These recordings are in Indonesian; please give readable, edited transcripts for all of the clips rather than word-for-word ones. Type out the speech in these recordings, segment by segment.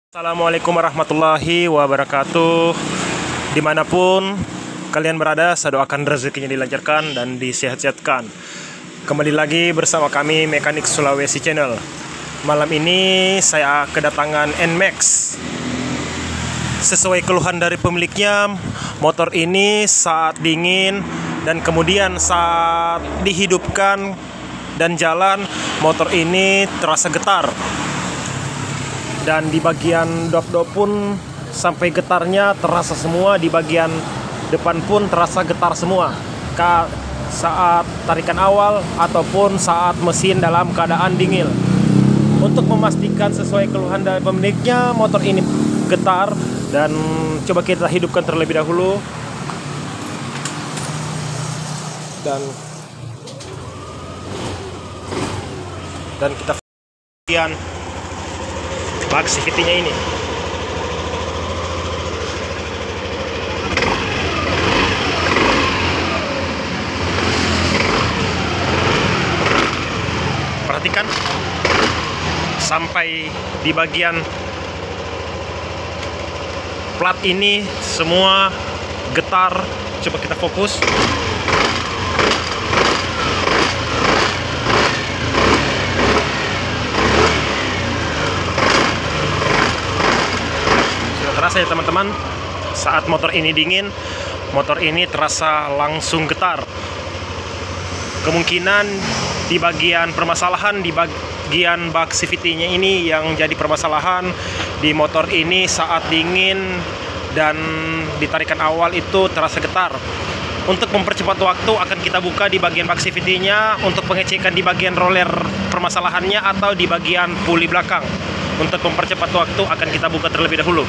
Assalamualaikum warahmatullahi wabarakatuh. Dimanapun kalian berada, saya doakan rezekinya dilancarkan dan disehat-sehatkan. Kembali lagi bersama kami Mekanik Sulawesi Channel. Malam ini saya kedatangan NMAX. Sesuai keluhan dari pemiliknya, motor ini saat dingin dan kemudian saat dihidupkan dan jalan, motor ini terasa getar. Dan di bagian dop-dop pun sampai getarnya terasa semua, di bagian depan pun terasa getar semua saat tarikan awal ataupun saat mesin dalam keadaan dingin. Untuk memastikan sesuai keluhan dari pemiliknya, motor ini getar, dan coba kita hidupkan terlebih dahulu. Dan kita bagian bak CVT-nya ini. Perhatikan sampai di bagian plat ini semua getar. Coba kita fokus. Terasa ya teman-teman, saat motor ini dingin, motor ini terasa langsung getar. Kemungkinan di bagian permasalahan di bagian bak CVT-nya ini yang jadi permasalahan di motor ini. Saat dingin dan ditarikan awal itu terasa getar. Untuk mempercepat waktu akan kita buka di bagian bak CVT-nya untuk pengecekan di bagian roller permasalahannya atau di bagian puli belakang. Untuk mempercepat waktu akan kita buka terlebih dahulu.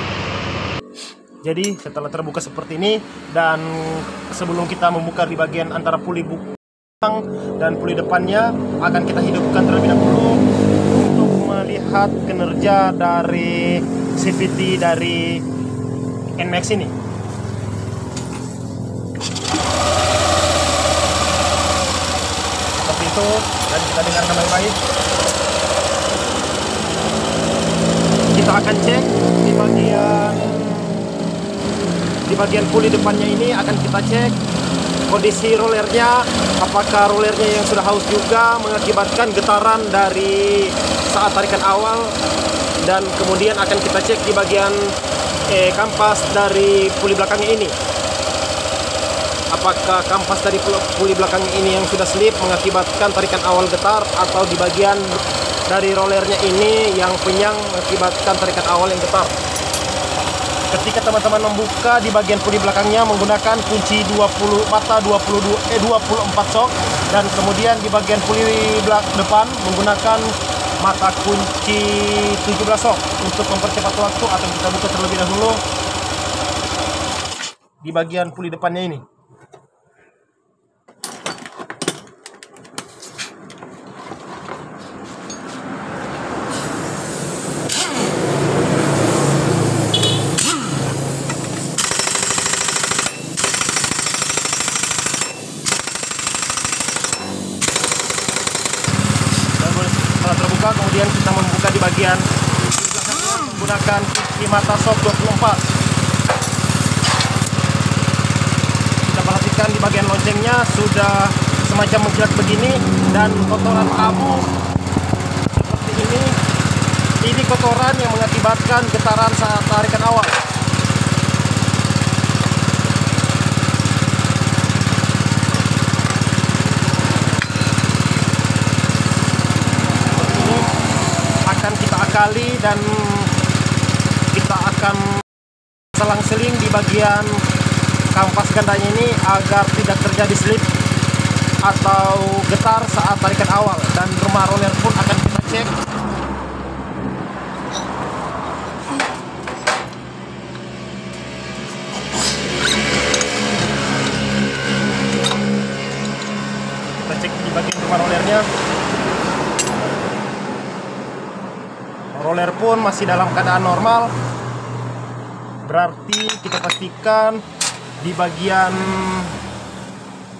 Jadi setelah terbuka seperti ini, dan sebelum kita membuka di bagian antara puli belakang dan puli depannya, akan kita hidupkan terlebih dahulu untuk melihat kinerja dari CVT dari NMAX ini. Seperti itu, dan kita dengarkan baik-baik. Kita akan cek di bagian puli depannya ini, akan kita cek kondisi rollernya, apakah rollernya yang sudah haus juga mengakibatkan getaran dari saat tarikan awal. Dan kemudian akan kita cek di bagian kampas dari puli belakangnya ini, apakah kampas dari puli belakangnya ini yang sudah slip mengakibatkan tarikan awal getar, atau di bagian dari rollernya ini yang penyang mengakibatkan tarikan awal yang getar. Ketika teman-teman membuka di bagian puli belakangnya menggunakan kunci 24 sok, dan kemudian di bagian puli depan menggunakan mata kunci 17 sok. Untuk mempercepat waktu akan kita buka terlebih dahulu di bagian puli depannya ini. Kemudian kita membuka di bagian menggunakan kunci mata sok 24. Kita perhatikan di bagian loncengnya sudah semacam mengkilat begini, dan kotoran abu seperti ini. Ini kotoran yang mengakibatkan getaran saat tarikan awal. Dan kita akan selang-seling di bagian kampas gandanya ini agar tidak terjadi slip atau getar saat tarikan awal. Dan rumah roller pun akan kita cek. Kita cek di bagian rumah rollernya. Roller pun masih dalam keadaan normal. Berarti kita pastikan di bagian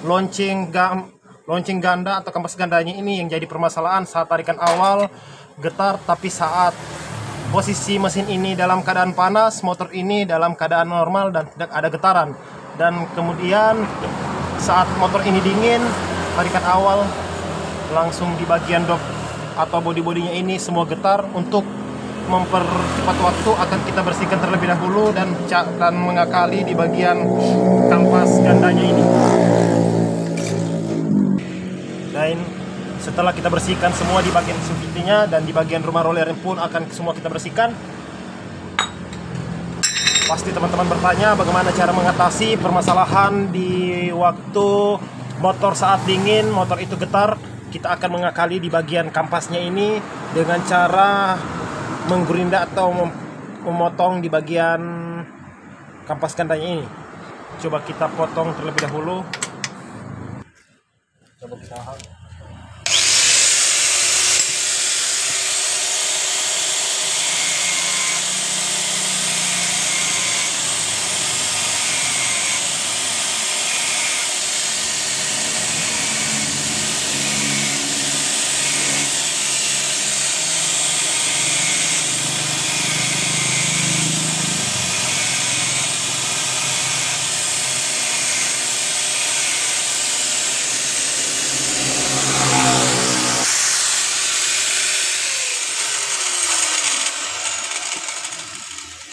lonceng ganda atau kampas gandanya ini yang jadi permasalahan saat tarikan awal getar, tapi saat posisi mesin ini dalam keadaan panas, motor ini dalam keadaan normal dan tidak ada getaran. Dan kemudian saat motor ini dingin, tarikan awal langsung di bagian dop atau bodi-bodinya ini semua getar. Untuk mempercepat waktu akan kita bersihkan terlebih dahulu dan mengakali di bagian kampas gandanya ini. Dan setelah kita bersihkan semua di bagian CVT-nya dan di bagian rumah roller pun akan semua kita bersihkan. Pasti teman-teman bertanya bagaimana cara mengatasi permasalahan di waktu motor saat dingin, motor itu getar. Kita akan mengakali di bagian kampasnya ini dengan cara menggerinda atau memotong di bagian kampas gandanya ini. Coba kita potong terlebih dahulu. Coba kita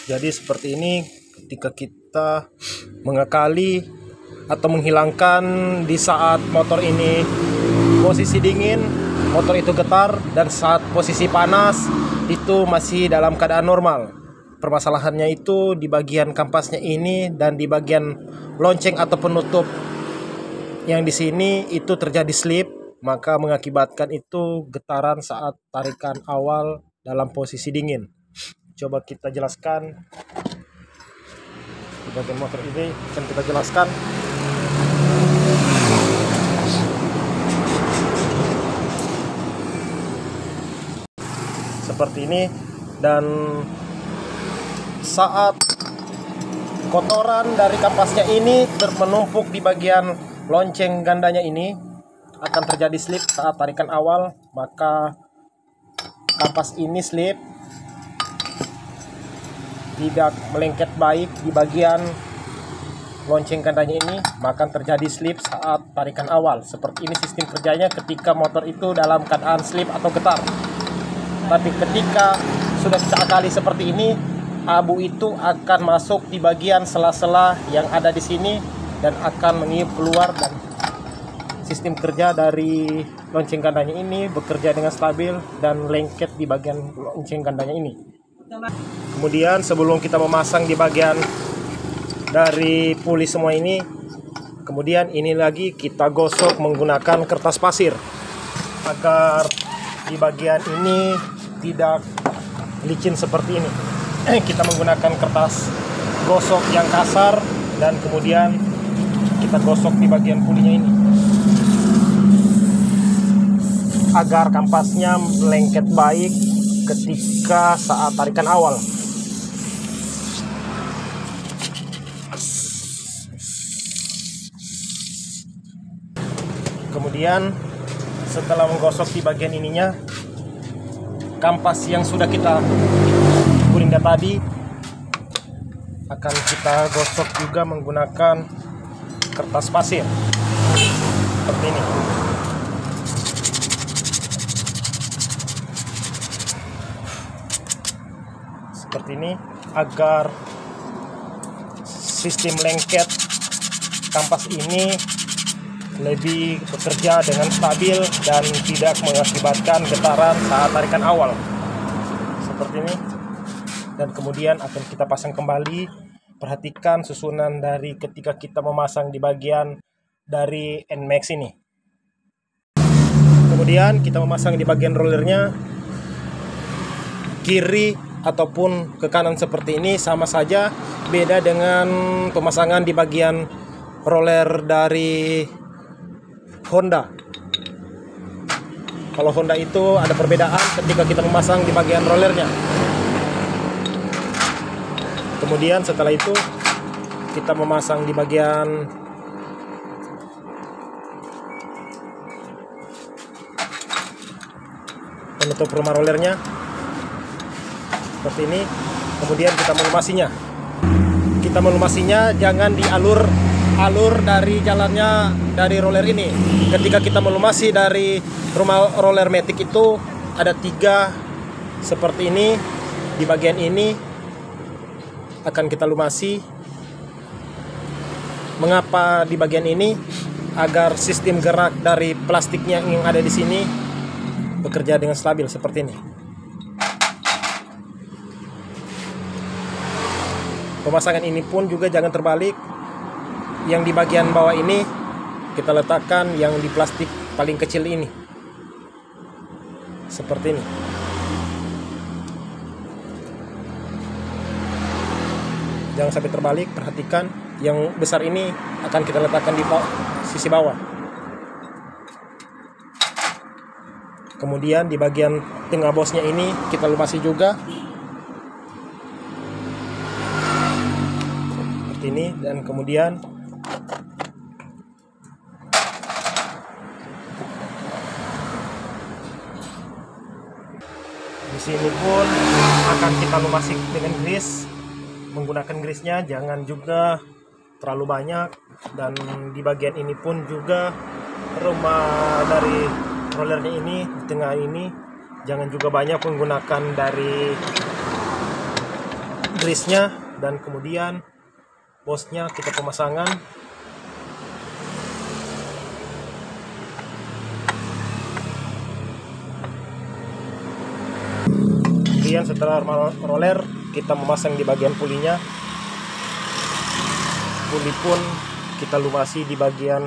Jadi seperti ini ketika kita mengakali atau menghilangkan di saat motor ini posisi dingin, motor itu getar, dan saat posisi panas itu masih dalam keadaan normal. Permasalahannya itu di bagian kampasnya ini dan di bagian lonceng atau penutup yang di sini itu terjadi slip, maka mengakibatkan itu getaran saat tarikan awal dalam posisi dingin. Coba kita jelaskan di bagian motor ini, akan kita jelaskan. Seperti ini, dan saat kotoran dari kampasnya ini menumpuk di bagian lonceng gandanya ini akan terjadi slip saat tarikan awal, maka kampas ini slip, tidak melengket baik di bagian lonceng gandanya ini, maka terjadi slip saat tarikan awal. Seperti ini sistem kerjanya ketika motor itu dalam keadaan slip atau getar. Tapi ketika sudah kita akali seperti ini, abu itu akan masuk di bagian sela-sela yang ada di sini dan akan meniup keluar, dan sistem kerja dari lonceng gandanya ini bekerja dengan stabil dan lengket di bagian lonceng gandanya ini. Kemudian sebelum kita memasang di bagian dari puli semua ini, kemudian ini lagi kita gosok menggunakan kertas pasir agar di bagian ini tidak licin seperti ini. Kita menggunakan kertas gosok yang kasar dan kemudian kita gosok di bagian pulinya ini agar kampasnya lengket baik ketika saat tarikan awal. Kemudian setelah menggosok di bagian ininya, kampas yang sudah kita gerinda tadi akan kita gosok juga menggunakan kertas pasir seperti ini. Seperti ini agar sistem lengket kampas ini lebih bekerja dengan stabil dan tidak mengakibatkan getaran saat tarikan awal. Seperti ini. Dan kemudian akan kita pasang kembali. Perhatikan susunan dari ketika kita memasang di bagian dari NMAX ini. Kemudian kita memasang di bagian rollernya, kiri ataupun ke kanan seperti ini sama saja, beda dengan pemasangan di bagian roller dari Honda. Kalau Honda itu ada perbedaan ketika kita memasang di bagian rollernya. Kemudian setelah itu kita memasang di bagian penutup rumah rollernya. seperti ini. Kemudian kita melumasinya. Kita melumasinya jangan di alur dari jalannya dari roller ini. Ketika kita melumasi dari rumah roller matic itu ada 3 seperti ini. Di bagian ini akan kita lumasi. Mengapa di bagian ini? Agar sistem gerak dari plastiknya yang ada di sini bekerja dengan stabil seperti ini. Pemasangan ini pun juga jangan terbalik. Yang di bagian bawah ini kita letakkan yang di plastik paling kecil ini. Seperti ini. Jangan sampai terbalik, perhatikan yang besar ini akan kita letakkan di sisi bawah. Kemudian di bagian tengah bosnya ini kita lumasi juga. Seperti ini, dan kemudian di sini pun akan kita lumasi dengan grease. Menggunakan grease-nya jangan juga terlalu banyak, dan di bagian ini pun juga rumah dari rollernya ini di tengah ini jangan juga banyak menggunakan dari grease-nya. Dan kemudian bosnya kita pemasangan. Kemudian setelah roller kita memasang di bagian pulinya. Puli pun kita lumasi di bagian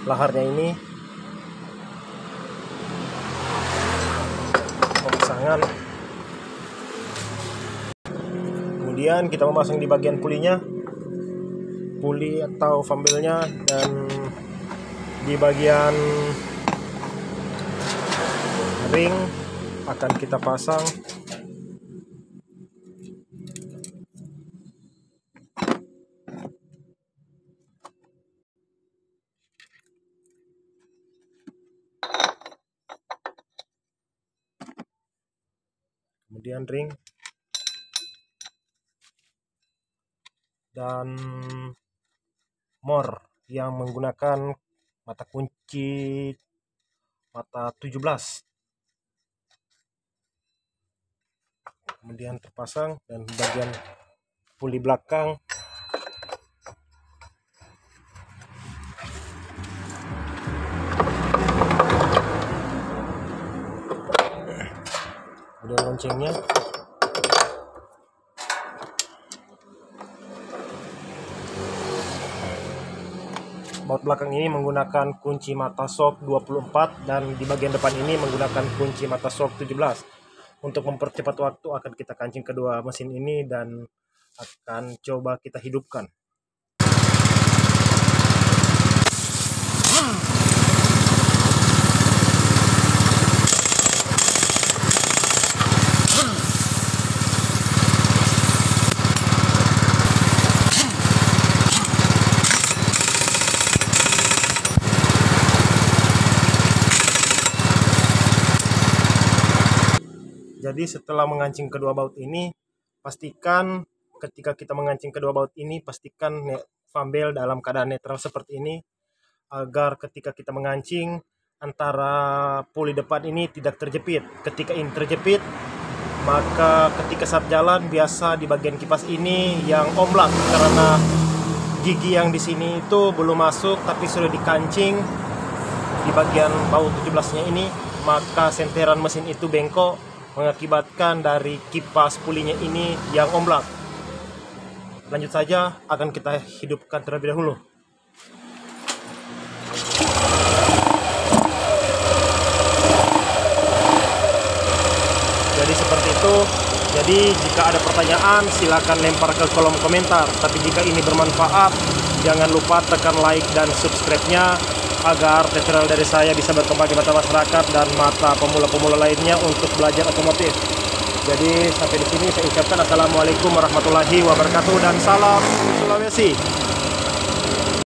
laharnya ini. Pemasangan. Kemudian kita memasang di bagian pulinya, puli atau fumble-nya, dan di bagian ring akan kita pasang. Kemudian ring dan more yang menggunakan mata kunci mata 17. Kemudian terpasang, dan bagian puli belakang kemudian loncengnya. Baut belakang ini menggunakan kunci mata shock 24, dan di bagian depan ini menggunakan kunci mata shock 17. Untuk mempercepat waktu akan kita kancing kedua mesin ini dan akan coba kita hidupkan. Jadi setelah mengancing kedua baut ini, pastikan ketika kita mengancing kedua baut ini, pastikan fumble dalam keadaan netral seperti ini, agar ketika kita mengancing antara puli depan ini tidak terjepit. Ketika ini terjepit, maka ketika saat jalan biasa di bagian kipas ini yang omblak karena gigi yang di sini itu belum masuk tapi sudah dikancing di bagian baut 17-nya ini, maka senteran mesin itu bengkok, mengakibatkan dari kipas pulinya ini yang omblak. Lanjut saja, akan kita hidupkan terlebih dahulu. Jadi seperti itu. Jadi jika ada pertanyaan silakan lempar ke kolom komentar. Tapi jika ini bermanfaat, jangan lupa tekan like dan subscribe-nya agar tutorial dari saya bisa berkembang di mata masyarakat dan mata pemula-pemula lainnya untuk belajar otomotif. Jadi sampai di sini saya ucapkan assalamualaikum warahmatullahi wabarakatuh dan salam Sulawesi.